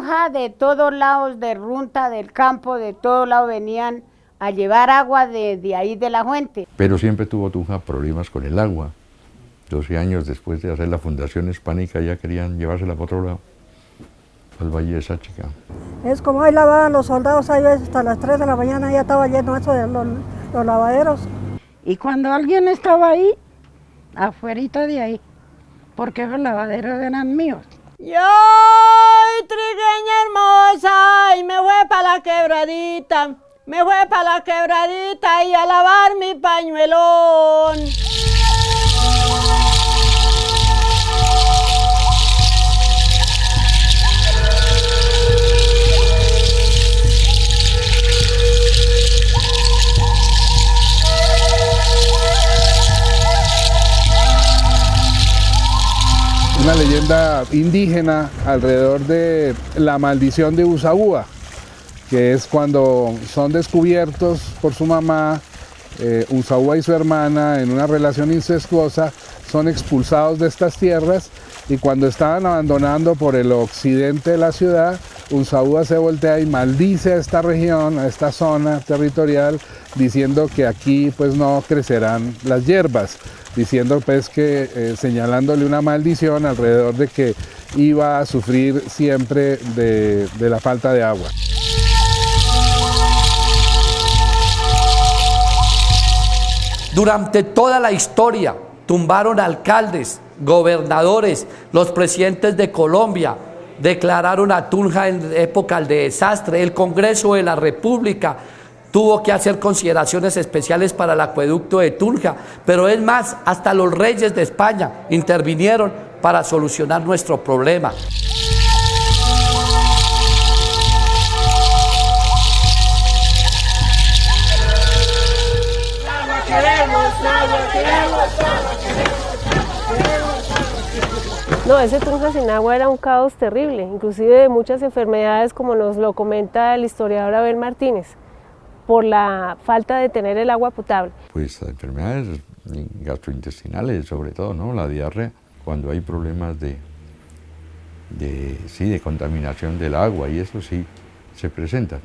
Tunja de todos lados, de Runta, del campo, de todos lados venían a llevar agua de ahí de la fuente. Pero siempre tuvo Tunja problemas con el agua. 12 años después de hacer la fundación hispánica ya querían llevársela para otro lado, al Valle de Sáchica. Es como ahí lavaban los soldados, ahí hasta las 3 de la mañana ya estaba lleno eso de los lavaderos. Y cuando alguien estaba ahí, afuerita de ahí, porque los lavaderos eran míos. Yo, trigueña hermosa, y me fue para la quebradita, y a lavar mi pañuelón. Una leyenda indígena alrededor de la maldición de Usaúa, que es cuando son descubiertos por su mamá, Usaúa y su hermana en una relación incestuosa, son expulsados de estas tierras y cuando estaban abandonando por el occidente de la ciudad, Usaúa se voltea y maldice a esta región, a esta zona territorial, diciendo que aquí pues no crecerán las hierbas, diciendo pues que señalándole una maldición alrededor de que iba a sufrir siempre de la falta de agua. Durante toda la historia tumbaron alcaldes, gobernadores, los presidentes de Colombia, declararon a Tunja en época de desastre. El Congreso de la República tuvo que hacer consideraciones especiales para el acueducto de Tunja, pero es más, hasta los reyes de España intervinieron para solucionar nuestro problema. No, ese Tunja sin agua era un caos terrible, inclusive de muchas enfermedades, como nos lo comenta el historiador Abel Martínez, por la falta de tener el agua potable. Pues enfermedades gastrointestinales sobre todo, ¿no? La diarrea, cuando hay problemas de contaminación del agua y eso sí se presentan,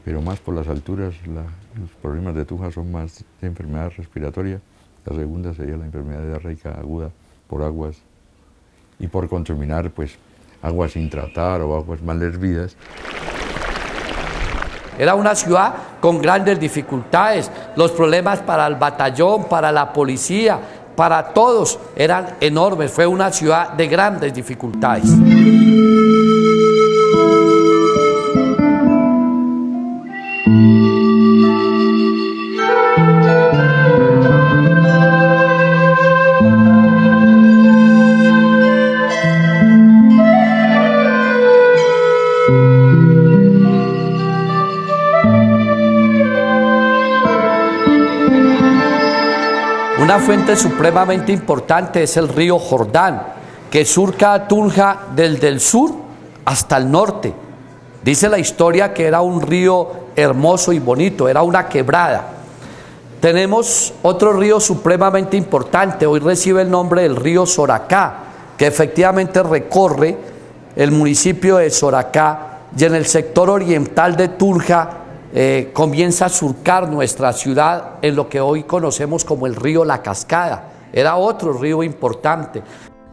pero más por las alturas los problemas de Tunja son más de enfermedad respiratoria. La segunda sería la enfermedad diarreica aguda por aguas y por contaminar pues aguas sin tratar o aguas mal hervidas. Era una ciudad con grandes dificultades, los problemas para el batallón, para la policía, para todos eran enormes, fue una ciudad de grandes dificultades. Una fuente supremamente importante es el río Jordán, que surca a Tunja desde el sur hasta el norte. Dice la historia que era un río hermoso y bonito, era una quebrada. Tenemos otro río supremamente importante, hoy recibe el nombre del río Soracá, que efectivamente recorre el municipio de Soracá y en el sector oriental de Tunja comienza a surcar nuestra ciudad en lo que hoy conocemos como el río La Cascada. Era otro río importante.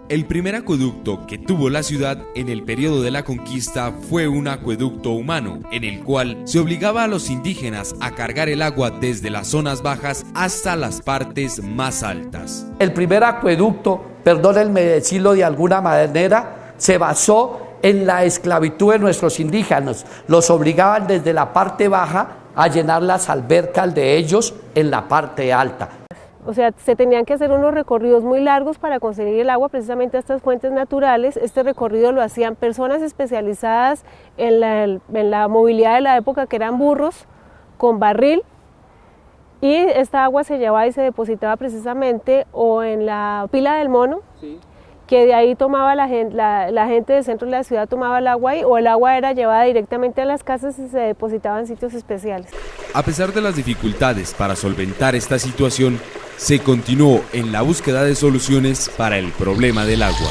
El primer acueducto que tuvo la ciudad en el periodo de la conquista fue un acueducto humano, en el cual se obligaba a los indígenas a cargar el agua desde las zonas bajas hasta las partes más altas. El primer acueducto, perdónenme decirlo de alguna manera, se basó en la esclavitud de nuestros indígenas. Los obligaban desde la parte baja a llenar las albercas de ellos en la parte alta. O sea, se tenían que hacer unos recorridos muy largos para conseguir el agua precisamente a estas fuentes naturales. Este recorrido lo hacían personas especializadas en la movilidad de la época, que eran burros con barril, y esta agua se llevaba y se depositaba precisamente o en la pila del mono, sí, que de ahí tomaba la gente del centro de la ciudad tomaba el agua ahí, o el agua era llevada directamente a las casas y se depositaba en sitios especiales. A pesar de las dificultades para solventar esta situación, se continuó en la búsqueda de soluciones para el problema del agua.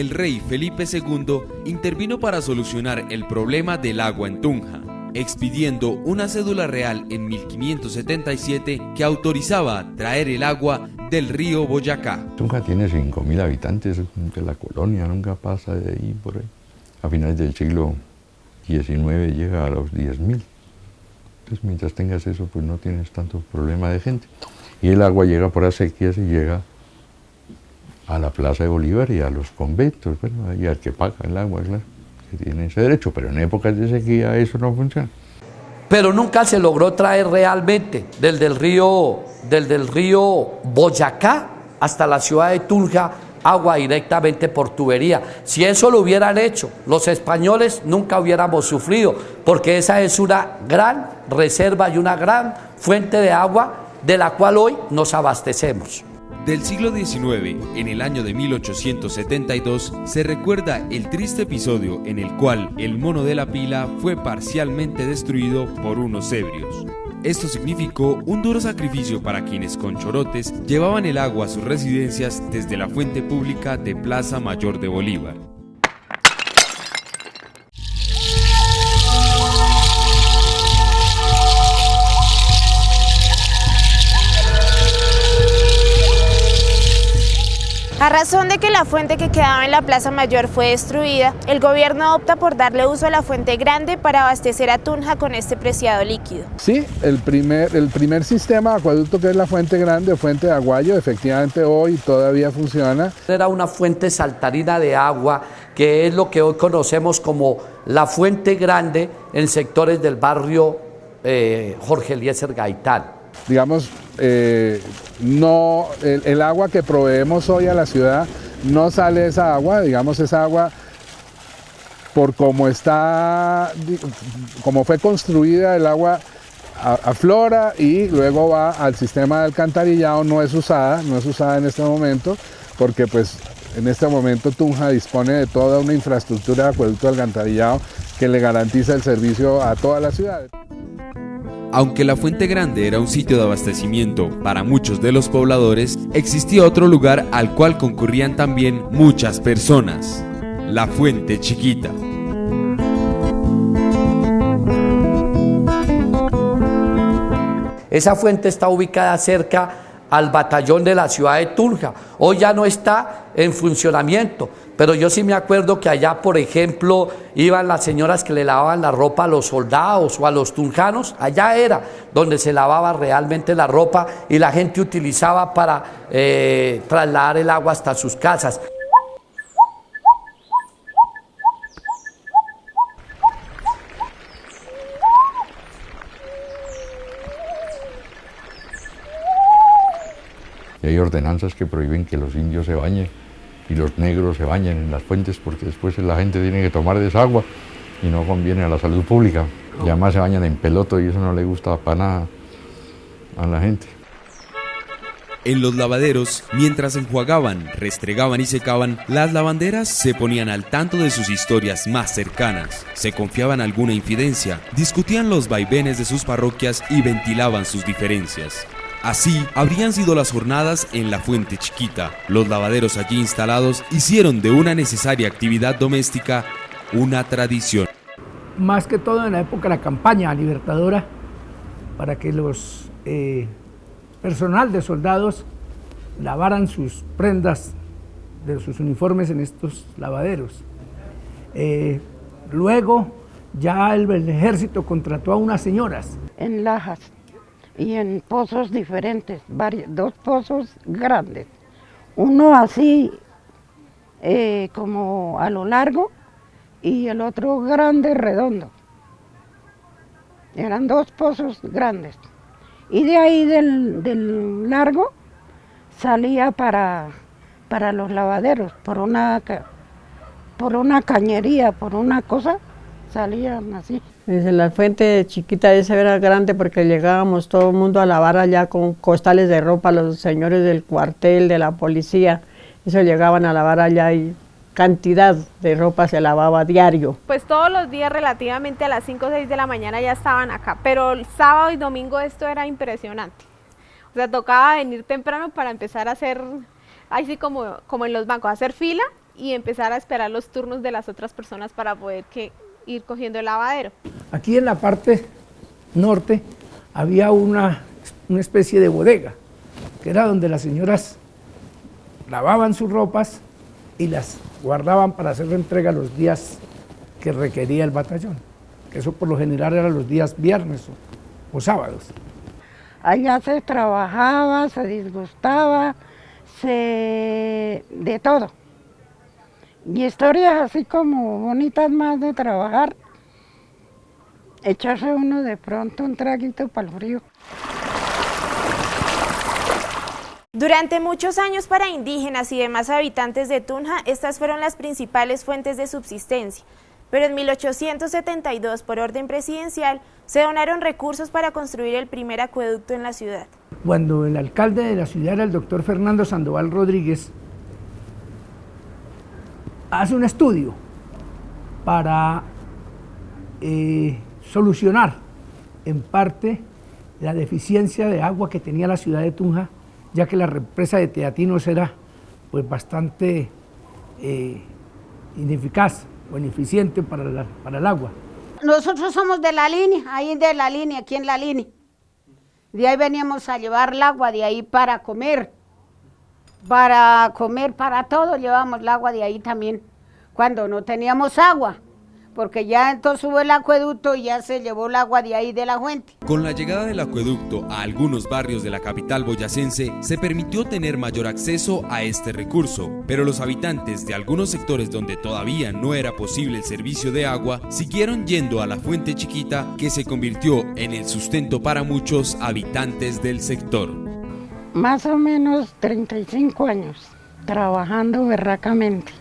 el rey Felipe II intervino para solucionar el problema del agua en Tunja, expidiendo una cédula real en 1577 que autorizaba traer el agua del río Boyacá. Tunja tiene 5.000 habitantes, que la colonia nunca pasa de ahí por ahí. A finales del siglo XIX llega a los 10.000. Entonces mientras tengas eso, pues no tienes tanto problema de gente. Y el agua llega por acequias y llega a la Plaza de Bolívar y a los conventos, bueno, y al que paga el agua, claro, que tiene ese derecho, pero en épocas de sequía eso no funciona. Pero nunca se logró traer realmente desde el río Boyacá hasta la ciudad de Tunja agua directamente por tubería. Si eso lo hubieran hecho los españoles, nunca hubiéramos sufrido, porque esa es una gran reserva y una gran fuente de agua de la cual hoy nos abastecemos. Del siglo XIX, en el año de 1872, se recuerda el triste episodio en el cual el Mono de la Pila fue parcialmente destruido por unos ebrios. Esto significó un duro sacrificio para quienes con chorotes llevaban el agua a sus residencias desde la fuente pública de Plaza Mayor de Bolívar. A razón de que la fuente que quedaba en la Plaza Mayor fue destruida, el gobierno opta por darle uso a la fuente grande para abastecer a Tunja con este preciado líquido. Sí, el primer sistema de acueducto, que es la fuente grande, fuente de Aguayo, efectivamente hoy todavía funciona. Era una fuente saltarina de agua, que es lo que hoy conocemos como la fuente grande en sectores del barrio Jorge Eliezer Gaitán. Digamos, no, el agua que proveemos hoy a la ciudad, no sale esa agua, digamos, esa agua, por cómo está, como fue construida, el agua aflora y luego va al sistema de alcantarillado. No es usada en este momento, porque pues en este momento Tunja dispone de toda una infraestructura de acueducto de alcantarillado que le garantiza el servicio a toda la ciudad. Aunque la Fuente Grande era un sitio de abastecimiento para muchos de los pobladores, existía otro lugar al cual concurrían también muchas personas: la Fuente Chiquita. Esa fuente está ubicada cerca al batallón de la ciudad de Tunja. Hoy ya no está en funcionamiento, pero yo sí me acuerdo que allá, por ejemplo, iban las señoras que le lavaban la ropa a los soldados o a los tunjanos. Allá era donde se lavaba realmente la ropa y la gente utilizaba para trasladar el agua hasta sus casas. Y hay ordenanzas que prohíben que los indios se bañen y los negros se bañen en las fuentes, porque después la gente tiene que tomar de esa agua y no conviene a la salud pública. Y además se bañan en peloto y eso no le gusta para nada a la gente. En los lavaderos, mientras enjuagaban, restregaban y secaban, las lavanderas se ponían al tanto de sus historias más cercanas, se confiaban alguna infidencia, discutían los vaivenes de sus parroquias y ventilaban sus diferencias. Así habrían sido las jornadas en la Fuente Chiquita. Los lavaderos allí instalados hicieron de una necesaria actividad doméstica una tradición. Más que todo en la época de la campaña libertadora, para que los personal de soldados lavaran sus prendas de sus uniformes en estos lavaderos. Luego ya el ejército contrató a unas señoras. En lajas y en pozos diferentes, dos pozos grandes, uno así como a lo largo y el otro grande, redondo. Eran dos pozos grandes. Y de ahí del largo salía para los lavaderos, por una cañería, por una cosa, salían así. Desde la Fuente Chiquita esa era grande porque llegábamos todo el mundo a lavar allá con costales de ropa, los señores del cuartel, de la policía, eso llegaban a lavar allá y cantidad de ropa se lavaba a diario. Pues todos los días relativamente a las 5 o 6 de la mañana ya estaban acá, pero el sábado y domingo esto era impresionante. O sea, tocaba venir temprano para empezar a hacer, así como en los bancos, hacer fila y empezar a esperar los turnos de las otras personas para poder ir cogiendo el lavadero. Aquí en la parte norte había una especie de bodega, que era donde las señoras lavaban sus ropas y las guardaban para hacer la entrega los días que requería el batallón, que eso por lo general eran los días viernes o sábados. Allá se trabajaba, se disgustaba, de todo. Y historias así como bonitas más de trabajar, echarse uno de pronto un traguito para el frío. Durante muchos años para indígenas y demás habitantes de Tunja, estas fueron las principales fuentes de subsistencia. Pero en 1872, por orden presidencial, se donaron recursos para construir el primer acueducto en la ciudad. Cuando el alcalde de la ciudad era el doctor Fernando Sandoval Rodríguez, hace un estudio para solucionar en parte la deficiencia de agua que tenía la ciudad de Tunja, ya que la represa de Teatinos era pues bastante ineficaz o ineficiente para el agua. Nosotros somos de la línea, ahí de la línea, aquí en la línea. De ahí veníamos a llevar el agua, de ahí para comer, para todo, llevábamos el agua de ahí también, cuando no teníamos agua, porque ya entonces hubo el acueducto y ya se llevó el agua de ahí de la fuente. Con la llegada del acueducto a algunos barrios de la capital boyacense, se permitió tener mayor acceso a este recurso, pero los habitantes de algunos sectores donde todavía no era posible el servicio de agua, siguieron yendo a la fuente chiquita, que se convirtió en el sustento para muchos habitantes del sector. Más o menos 35 años, trabajando berracamente.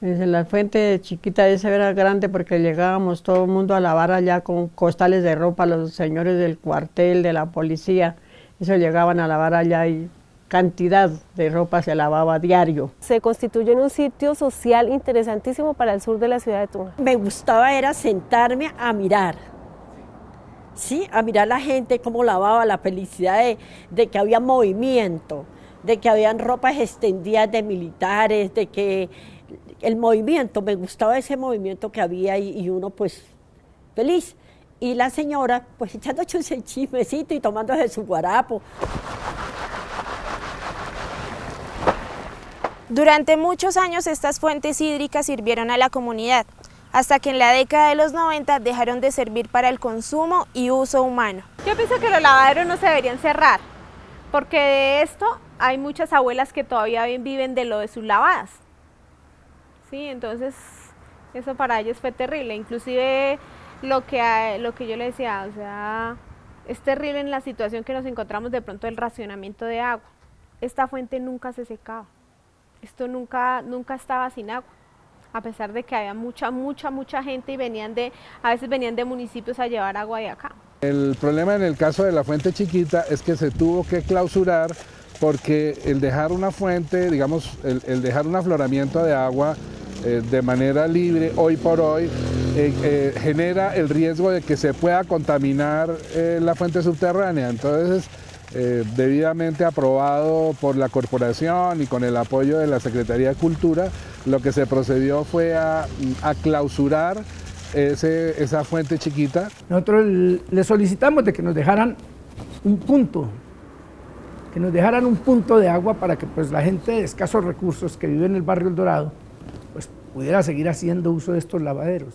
Desde la fuente chiquita esa era grande porque llegábamos todo el mundo a lavar allá con costales de ropa, los señores del cuartel, de la policía, eso llegaban a lavar allá y cantidad de ropa se lavaba a diario. Se constituye en un sitio social interesantísimo para el sur de la ciudad de Tunja. Me gustaba era sentarme a mirar, ¿sí? A mirar la gente cómo lavaba, la felicidad de que había movimiento, de que habían ropas extendidas de militares, de que el movimiento, me gustaba ese movimiento que había y uno pues feliz. Y la señora pues echándose ese chismecito y tomándose su guarapo. Durante muchos años estas fuentes hídricas sirvieron a la comunidad, hasta que en la década de los 90 dejaron de servir para el consumo y uso humano. Yo pienso que los lavaderos no se deberían cerrar, porque de esto hay muchas abuelas que todavía viven de lo de sus lavadas. Sí, entonces eso para ellos fue terrible, inclusive lo que yo le decía, o sea, es terrible en la situación que nos encontramos de pronto del racionamiento de agua. Esta fuente nunca se secaba, esto nunca estaba sin agua, a pesar de que había mucha gente y a veces venían de municipios a llevar agua de acá. El problema en el caso de la fuente chiquita es que se tuvo que clausurar porque el dejar una fuente, digamos, el dejar un afloramiento de agua de manera libre hoy por hoy genera el riesgo de que se pueda contaminar la fuente subterránea. Entonces, debidamente aprobado por la corporación y con el apoyo de la Secretaría de Cultura, lo que se procedió fue a clausurar esa fuente chiquita. Nosotros le solicitamos de que nos dejaran un punto de agua para que pues la gente de escasos recursos que vive en el barrio El Dorado pues pudiera seguir haciendo uso de estos lavaderos.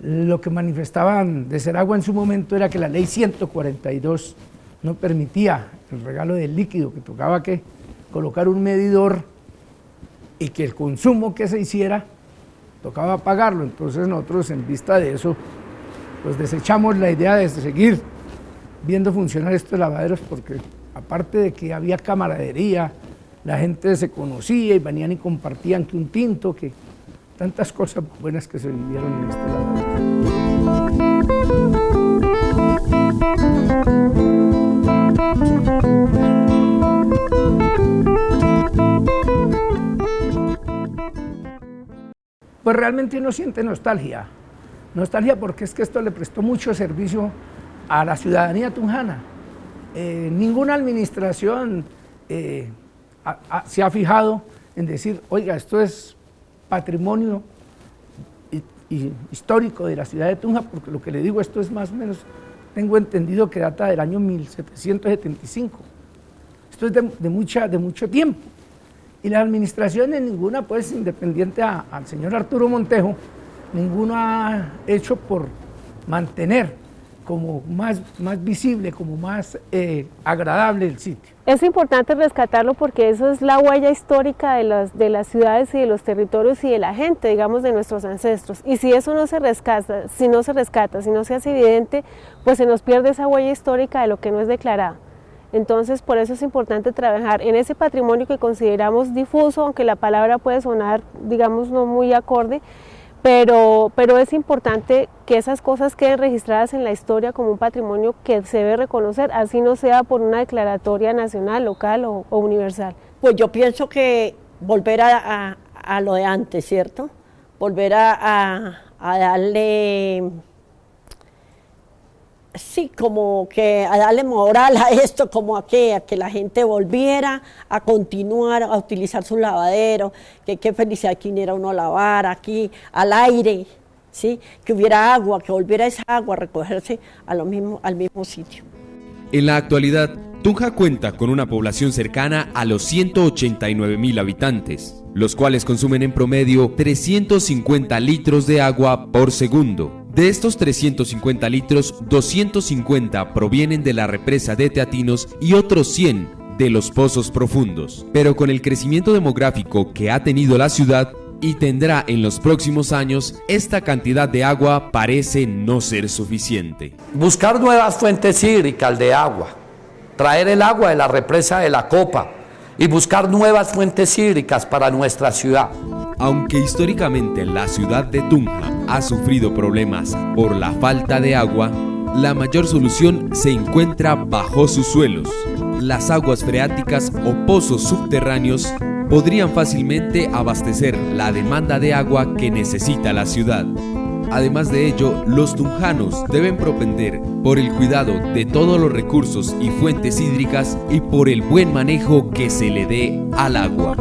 Lo que manifestaban de Seragua en su momento era que la ley 142 no permitía el regalo del líquido, que tocaba que colocar un medidor y que el consumo que se hiciera tocaba pagarlo. Entonces nosotros, en vista de eso, pues desechamos la idea de seguir viendo funcionar estos lavaderos, porque aparte de que había camaradería, la gente se conocía y venían y compartían que un tinto, que tantas cosas buenas que se vivieron en este lavadero. Pues realmente uno siente nostalgia porque es que esto le prestó mucho servicio a la ciudadanía tunjana. Ninguna administración se ha fijado en decir, oiga, esto es patrimonio histórico de la ciudad de Tunja, porque lo que le digo, esto es más o menos, tengo entendido que data del año 1775. Esto es de mucho tiempo. Y las administraciones, ninguna, pues, independiente al señor Arturo Montejo, ninguna ha hecho por mantener como más visible, como más agradable el sitio. Es importante rescatarlo porque eso es la huella histórica de las ciudades y de los territorios y de la gente, digamos, de nuestros ancestros. Y si eso no se rescata, si no se hace evidente, pues se nos pierde esa huella histórica de lo que no es declarado. Entonces, por eso es importante trabajar en ese patrimonio que consideramos difuso, aunque la palabra puede sonar, digamos, no muy acorde, pero es importante que esas cosas queden registradas en la historia como un patrimonio que se debe reconocer, así no sea por una declaratoria nacional, local o universal. Pues yo pienso que volver a lo de antes, ¿cierto? Volver a darle, sí, como que a darle moral a esto, como a que la gente volviera a continuar a utilizar su lavadero, que qué felicidad que viniera uno a lavar aquí, al aire, ¿sí? Que hubiera agua, que volviera esa agua a recogerse al mismo sitio. En la actualidad, Tunja cuenta con una población cercana a los 189.000 habitantes, los cuales consumen en promedio 350 litros de agua por segundo. De estos 350 litros, 250 provienen de la represa de Teatinos y otros 100 de los pozos profundos. Pero con el crecimiento demográfico que ha tenido la ciudad y tendrá en los próximos años, esta cantidad de agua parece no ser suficiente. Buscar nuevas fuentes hídricas de agua, traer el agua de la represa de la Copa y buscar nuevas fuentes hídricas para nuestra ciudad. Aunque históricamente la ciudad de Tunja ha sufrido problemas por la falta de agua, la mayor solución se encuentra bajo sus suelos. Las aguas freáticas o pozos subterráneos podrían fácilmente abastecer la demanda de agua que necesita la ciudad. Además de ello, los tunjanos deben propender por el cuidado de todos los recursos y fuentes hídricas y por el buen manejo que se le dé al agua.